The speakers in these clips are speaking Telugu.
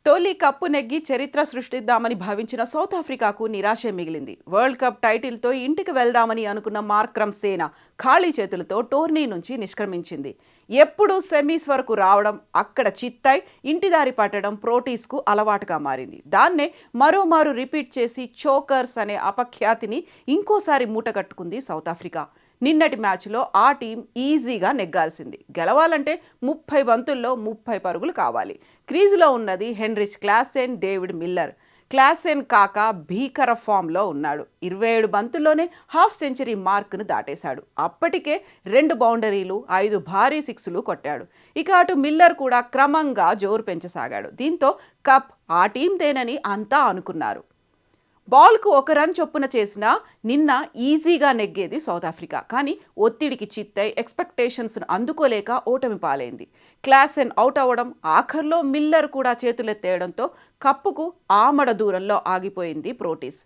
తొలి కప్పు నెగ్గి చరిత్ర సృష్టిద్దామని భావించిన సౌత్ ఆఫ్రికాకు నిరాశే మిగిలింది. వరల్డ్ కప్ టైటిల్తో ఇంటికి వెళ్దామని అనుకున్న మార్క్రమ్ సేన ఖాళీ చేతులతో టోర్నీ నుంచి నిష్క్రమించింది. ఎప్పుడు సెమీస్ వరకు రావడం, అక్కడ చిత్తై ఇంటిదారి పట్టడం ప్రోటీస్కు అలవాటుగా మారింది. దాన్నే మరోమారు రిపీట్ చేసి చోకర్స్ అనే అపఖ్యాతిని ఇంకోసారి మూటగట్టుకుంది సౌత్ ఆఫ్రికా. నిన్నటి మ్యాచ్లో ఆ టీం ఈజీగా నెగ్గాల్సింది. గెలవాలంటే 30 బంతుల్లో 30 పరుగులు కావాలి. క్రీజులో ఉన్నది Heinrich Klaasen, David Miller. Klaasen కాక భీకర ఫామ్లో ఉన్నాడు. 27 బంతుల్లోనే హాఫ్ సెంచరీ మార్కును దాటేశాడు. అప్పటికే 2 బౌండరీలు, 5 భారీ సిక్స్లు కొట్టాడు. ఇక అటు మిల్లర్ కూడా క్రమంగా జోరు పెంచసాగాడు. దీంతో కప్ ఆ టీందేనని అంతా అనుకున్నారు. బాల్కు 1 రన్ చొప్పున చేసినా నిన్న ఈజీగా నెగ్గేది సౌత్ ఆఫ్రికా. కానీ ఒత్తిడికి చిత్తై ఎక్స్పెక్టేషన్స్ను అందుకోలేక ఓటమి పాలైంది. క్లాసెన్ అవుట్ అవ్వడం, ఆఖర్లో మిల్లర్ కూడా చేతులెత్తేయడంతో కప్పుకు ఆమడ దూరంలో ఆగిపోయింది ప్రోటీస్.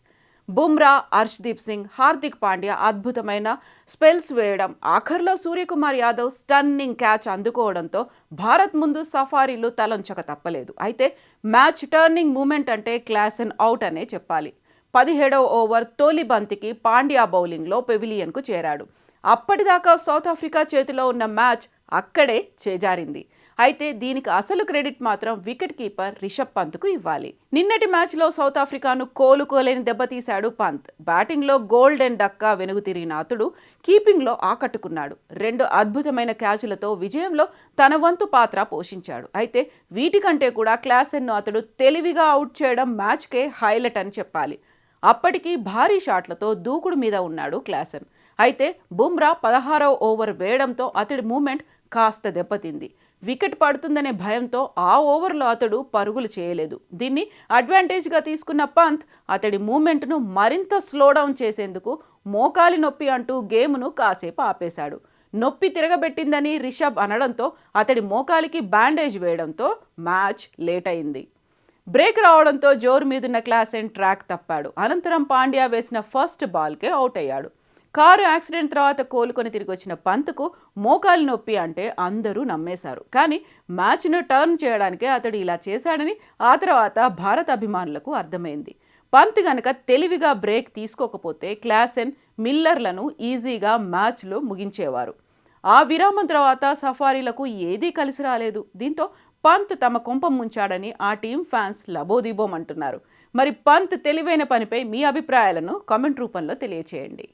బుమ్రా, హర్ష్దీప్ సింగ్, హార్దిక్ పాండ్యా అద్భుతమైన స్పెల్స్ వేయడం, ఆఖర్లో సూర్యకుమార్ యాదవ్ స్టన్నింగ్ క్యాచ్ అందుకోవడంతో భారత్ ముందు సఫారీలు తలొంచక తప్పలేదు. అయితే మ్యాచ్ టర్నింగ్ మూమెంట్ అంటే క్లాసెన్ అవుట్ అనే చెప్పాలి. 17వ ఓవర్ తొలి బంతికి పాండ్యా బౌలింగ్లో పెవిలియన్కు చేరాడు. అప్పటిదాకా సౌత్ ఆఫ్రికా చేతిలో ఉన్న మ్యాచ్ అక్కడే చేజారింది. అయితే దీనికి అసలు క్రెడిట్ మాత్రం వికెట్ కీపర్ రిషబ్ పంత్కు ఇవ్వాలి. నిన్నటి మ్యాచ్లో సౌత్ ఆఫ్రికాను కోలుకోలేని దెబ్బతీశాడు పంత్. బ్యాటింగ్లో గోల్డెన్ డక్కా వెనుగు తిరిగిన అతడు కీపింగ్లో ఆకట్టుకున్నాడు. 2 అద్భుతమైన క్యాచులతో విజయంలో తన వంతు పాత్ర పోషించాడు. అయితే వీటికంటే కూడా క్లాసెన్ను అతడు తెలివిగా అవుట్ చేయడం మ్యాచ్కే హైలైట్ అని చెప్పాలి. అప్పటికి భారీ షాట్లతో దూకుడు మీద ఉన్నాడు క్లాసెన్. అయితే బుమ్రా 16వ ఓవర్ వేయడంతో అతడి మూమెంట్ కాస్త దెబ్బతింది. వికెట్ పడుతుందనే భయంతో ఆ ఓవర్లో అతడు పరుగులు చేయలేదు. దీన్ని అడ్వాంటేజ్గా తీసుకున్న పంత్ అతడి మూమెంట్ను మరింత స్లోడౌన్ చేసేందుకు మోకాలి నొప్పి అంటూ గేమ్ను కాసేపు ఆపేశాడు. నొప్పి తిరగబెట్టిందని రిషబ్ అనడంతో అతడి మోకాలికి బ్యాండేజ్ వేయడంతో మ్యాచ్ లేట్ అయింది. బ్రేక్ రావడంతో జోరు మీదున్న క్లాసెన్ ట్రాక్ తప్పాడు. అనంతరం పాండ్యా వేసిన ఫస్ట్ బాల్కే అవుట్ అయ్యాడు. కారు యాక్సిడెంట్ తర్వాత కోలుకొని తిరిగి వచ్చిన పంత్కు మోకాలి నొప్పి అంటే అందరూ నమ్మేశారు. కానీ మ్యాచ్ను టర్న్ చేయడానికే అతడు ఇలా చేశాడని ఆ తర్వాత భారత అభిమానులకు అర్థమైంది. పంత్ గనక తెలివిగా బ్రేక్ తీసుకోకపోతే క్లాసెన్, మిల్లర్లను ఈజీగా మ్యాచ్లో ముగించేవారు. ఆ విరామం తర్వాత సఫారీలకు ఏదీ కలిసి రాలేదు. దీంతో పంత్ తమ కొంప ముంచాడని ఆ టీం ఫ్యాన్స్ లబోదిబోమంటున్నారు. మరి పంత్ తెలివైన పనిపై మీ అభిప్రాయాలను కామెంట్ రూపంలో తెలియచేయండి.